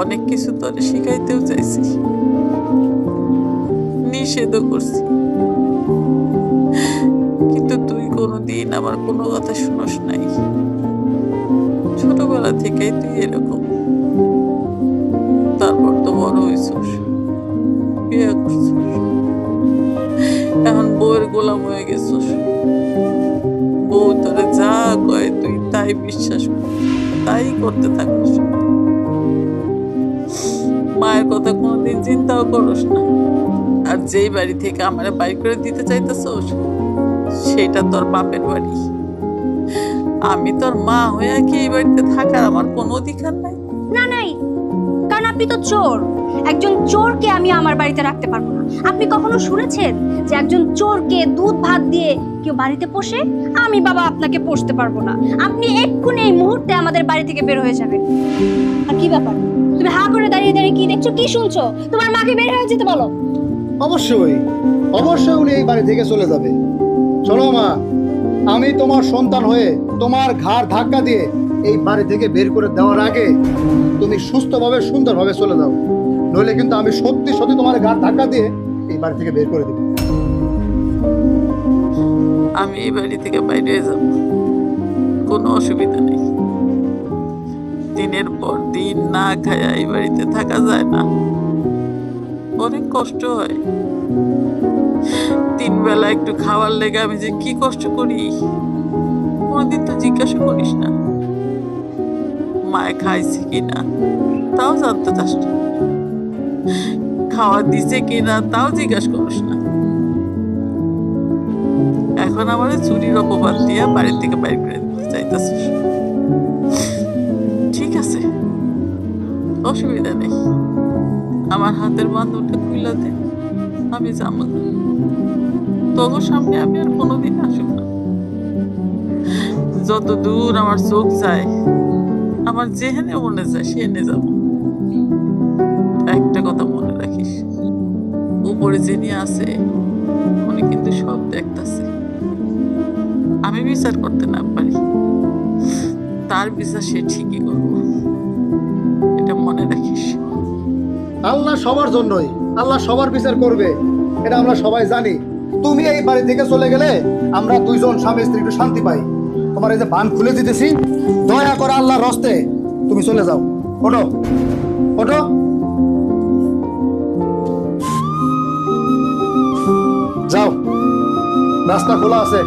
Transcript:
অনেক কিছু তোরে শিখাইতেও চাইছি, নিষেধও করছি, কিন্তু তুই কোনোদিন আমার কোনো কথা শুনোস নাই। ছোটবেলা থেকেই তুই এরকম। তারপর তো বড় হয়েছিস, বিয়ে করছিস, এখন বউয়ের গোলাম হয়ে গেছিস। বউ তোরে যা কয় তুই তাই বিশ্বাস কর, তাই করতে থাকিস। মায়ের কথা কোনোদিন চিন্তাও করস না। আর যেই বাড়ি থেকে আমার বাড়ি করে দিতে চাইতেছস, সেটা তোর বাপের বাড়ি। আমি তোর মা হয়ে কি এই বাড়িতে থাকার আমার কোনো অধিকার নাই? না, নাই, কারণ আপনি তো চোর। একজন চোরকে আমি আমার বাড়িতে রাখতে পারবো না। আপনি কখনো শুনেছেন যে একজন চোরকে দুধ ভাত দিয়ে কেউ বাড়িতে পোষে? আমি বাবা আপনাকে পোষতে পারবো না। আপনি এক্ষুনি এই মুহূর্তে আমাদের বাড়ি থেকে বের হয়ে যাবেন। আর কি ব্যাপার, তুমি হা করে দাঁড়িয়ে দাঁড়িয়ে কি দেখছো, কি শুনছো? তোমার মাকে বের হয়ে যেতে বলো। অবশ্যই অবশ্যই উনি এই বাড়ি থেকে চলে যাবে। চলো মা, আমি তোমার সন্তান হয়ে তোমার ঘাড় ধাক্কা দিয়ে এই বাড়ি থেকে বের করে দেওয়ার আগে তুমি সুস্থভাবে সুন্দরভাবে চলে যাও, নইলে কিন্তু আমি সত্যি সত্যি তোমার ঘাড় ধাক্কা দিয়ে এই বাড়ি থেকে বের করে দেব। আমি এই বাড়ি থেকে বাইরে যাব, কোনো অসুবিধা নেই। দিনের পর দিন না খায়া এই বাড়িতে থাকা যায় না, অনেক কষ্ট হয়। 3 বেলা একটু খাওয়ার লেগে আমি যে কি কষ্ট করি, কোনদিন তো জিজ্ঞাসা করিস না। মায়ে খাইছে কিনা তাও জানতে চাস না, খাওয়া দিছে কিনা তাও জিজ্ঞাসা করিস না। এখন আমার চুরির অপবাদ দিয়ে বাড়ি থেকে বাইর করে দিতে চাইতেছিস। ঠিক আছে, অসুবিধা নেই, আমার হাতের বান্ধবটা খুইলা দে, আমি যাবো। তোর সামনে আমি আর কোনোদিন আসব না। যত দূর আমার চোখ যায়, আমার যেখানে মনে যায় সেখানে যাব। একটা কথা মনে রাখিস, উপরে যিনি আছে উনি কিন্তু সব দেখতেছে। আমি বিচার করতে না পারি, তার বিচার সে ঠিকই করবো, এটা মনে রাখিস। আল্লাহ সবার জন্যই, আল্লাহ সবার বিচার করবে, এটা আমরা সবাই জানি। তুমি এই বাড়ি থেকে চলে গেলে আমরা দুইজন স্বামী স্ত্রী একটু শান্তি পাই। তোমার এই যে বান খুলে দিতেছি, দয়া করে আল্লাহর হস্তে তুমি চলে যাও। ওঠো ওঠো, যাও, রাস্তা খোলা আছে।